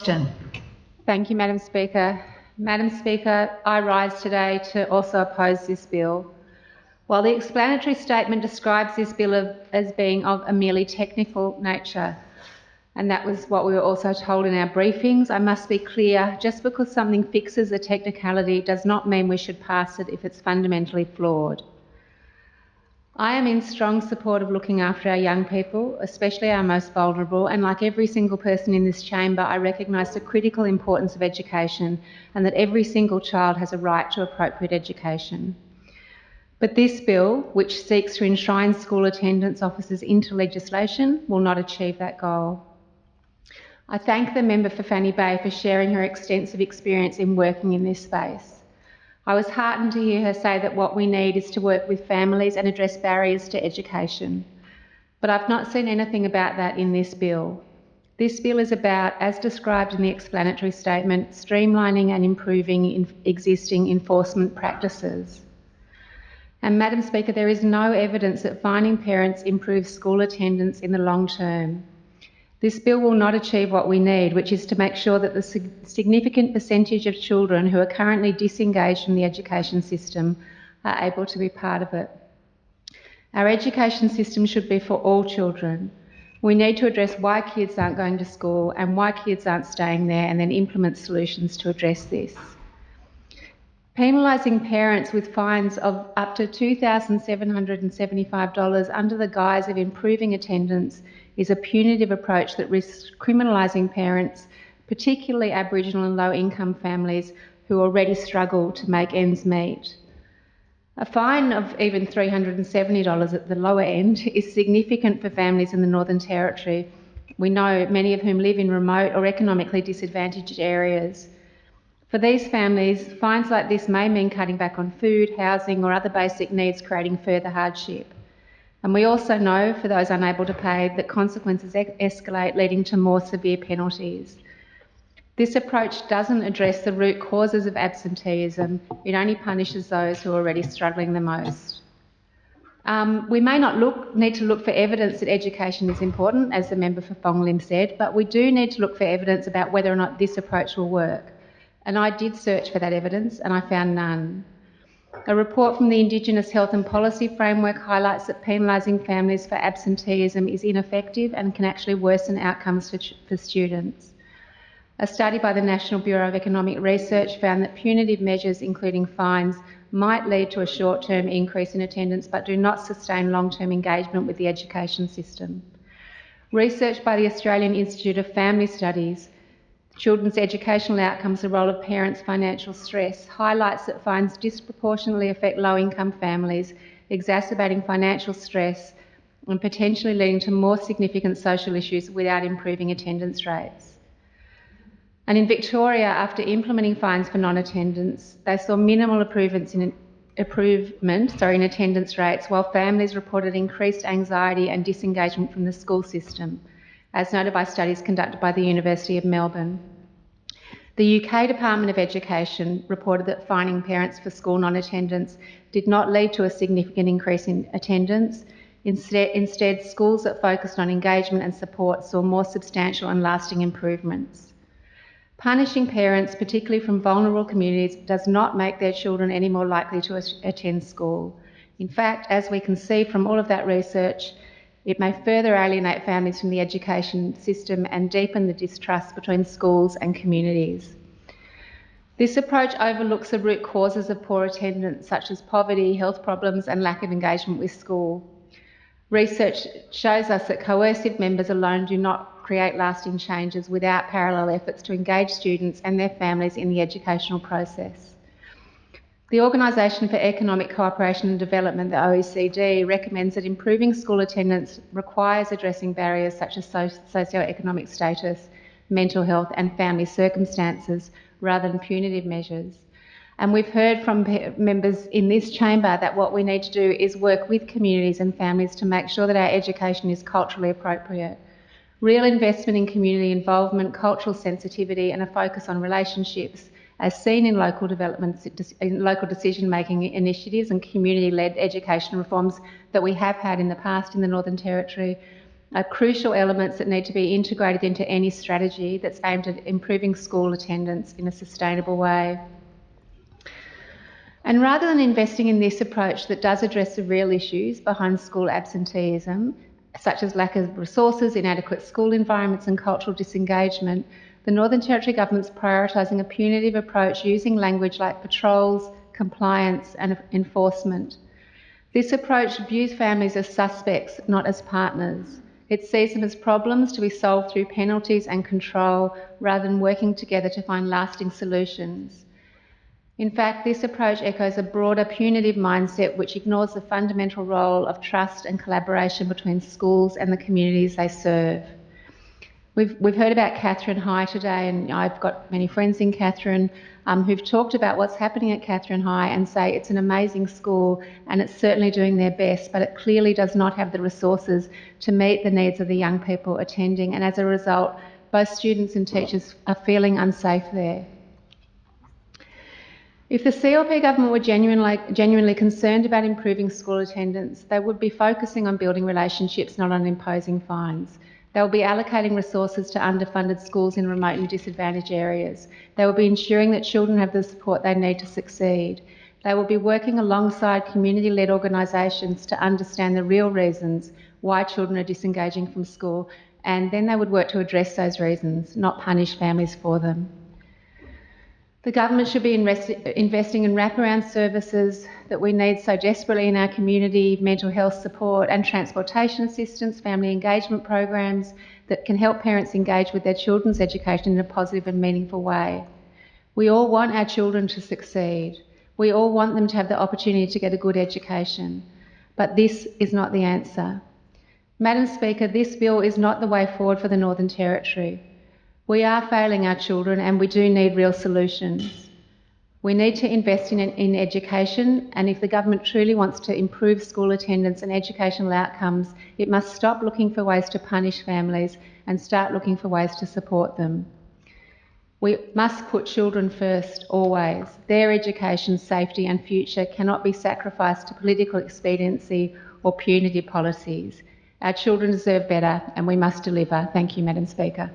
Johnston. Thank you, Madam Speaker. Madam Speaker, I rise today to also oppose this bill. While the explanatory statement describes this bill as being of a merely technical nature, and that was what we were also told in our briefings, I must be clear, just because something fixes a technicality does not mean we should pass it if it's fundamentally flawed. I am in strong support of looking after our young people, especially our most vulnerable, and like every single person in this chamber, I recognise the critical importance of education and that every single child has a right to appropriate education. But this bill, which seeks to enshrine school attendance officers into legislation, will not achieve that goal. I thank the member for Fanny Bay for sharing her extensive experience in working in this space. I was heartened to hear her say that what we need is to work with families and address barriers to education. But I've not seen anything about that in this bill. This bill is about, as described in the explanatory statement, streamlining and improving existing enforcement practices. And Madam Speaker, there is no evidence that fining parents improves school attendance in the long term. This bill will not achieve what we need, which is to make sure that the significant percentage of children who are currently disengaged from the education system are able to be part of it. Our education system should be for all children. We need to address why kids aren't going to school and why kids aren't staying there, and then implement solutions to address this. Penalising parents with fines of up to $2,775 under the guise of improving attendance is a punitive approach that risks criminalising parents, particularly Aboriginal and low-income families who already struggle to make ends meet. A fine of even $370 at the lower end is significant for families in the Northern Territory. We know many of whom live in remote or economically disadvantaged areas. For these families, fines like this may mean cutting back on food, housing or other basic needs, creating further hardship. And we also know, for those unable to pay, that consequences escalate, leading to more severe penalties. This approach doesn't address the root causes of absenteeism. It only punishes those who are already struggling the most. We may not need to look for evidence that education is important, as the member for Fong Lim said, but we do need to look for evidence about whether or not this approach will work. And I did search for that evidence and I found none. A report from the Indigenous Health and Policy Framework highlights that penalising families for absenteeism is ineffective and can actually worsen outcomes for students. A study by the National Bureau of Economic Research found that punitive measures, including fines, might lead to a short-term increase in attendance but do not sustain long-term engagement with the education system. Research by the Australian Institute of Family Studies, Children's Educational Outcomes, the Role of Parents' Financial Stress, highlights that fines disproportionately affect low-income families, exacerbating financial stress and potentially leading to more significant social issues without improving attendance rates. And in Victoria, after implementing fines for non-attendance, they saw minimal improvement in attendance rates, while families reported increased anxiety and disengagement from the school system, as noted by studies conducted by the University of Melbourne. The UK Department of Education reported that fining parents for school non-attendance did not lead to a significant increase in attendance. Instead, schools that focused on engagement and support saw more substantial and lasting improvements. Punishing parents, particularly from vulnerable communities, does not make their children any more likely to attend school. In fact, as we can see from all of that research, it may further alienate families from the education system and deepen the distrust between schools and communities. This approach overlooks the root causes of poor attendance, such as poverty, health problems and lack of engagement with school. Research shows us that coercive members alone do not create lasting changes without parallel efforts to engage students and their families in the educational process. The Organisation for Economic Cooperation and Development, the OECD, recommends that improving school attendance requires addressing barriers such as socio-economic status, mental health and family circumstances rather than punitive measures. And we've heard from members in this chamber that what we need to do is work with communities and families to make sure that our education is culturally appropriate. Real investment in community involvement, cultural sensitivity and a focus on relationships, as seen in local decision-making initiatives and community-led education reforms that we have had in the past in the Northern Territory, are crucial elements that need to be integrated into any strategy that's aimed at improving school attendance in a sustainable way. And rather than investing in this approach that does address the real issues behind school absenteeism, such as lack of resources, inadequate school environments and cultural disengagement, the Northern Territory Government's prioritising a punitive approach using language like patrols, compliance and enforcement. This approach views families as suspects, not as partners. It sees them as problems to be solved through penalties and control rather than working together to find lasting solutions. In fact, this approach echoes a broader punitive mindset which ignores the fundamental role of trust and collaboration between schools and the communities they serve. We've heard about Catherine High today, and I've got many friends in Catherine who've talked about what's happening at Catherine High and say it's an amazing school and it's certainly doing their best, but it clearly does not have the resources to meet the needs of the young people attending, and as a result, both students and teachers are feeling unsafe there. If the CLP government were genuinely concerned about improving school attendance, they would be focusing on building relationships, not on imposing fines. They will be allocating resources to underfunded schools in remote and disadvantaged areas. They will be ensuring that children have the support they need to succeed. They will be working alongside community-led organisations to understand the real reasons why children are disengaging from school, and then they would work to address those reasons, not punish families for them. The government should be investing in wraparound services that we need so desperately in our community, mental health support and transportation assistance, family engagement programs that can help parents engage with their children's education in a positive and meaningful way. We all want our children to succeed. We all want them to have the opportunity to get a good education. But this is not the answer. Madam Speaker, this bill is not the way forward for the Northern Territory. We are failing our children and we do need real solutions. We need to invest in education, and if the government truly wants to improve school attendance and educational outcomes, it must stop looking for ways to punish families and start looking for ways to support them. We must put children first, always. Their education, safety and future cannot be sacrificed to political expediency or punitive policies. Our children deserve better and we must deliver. Thank you, Madam Speaker.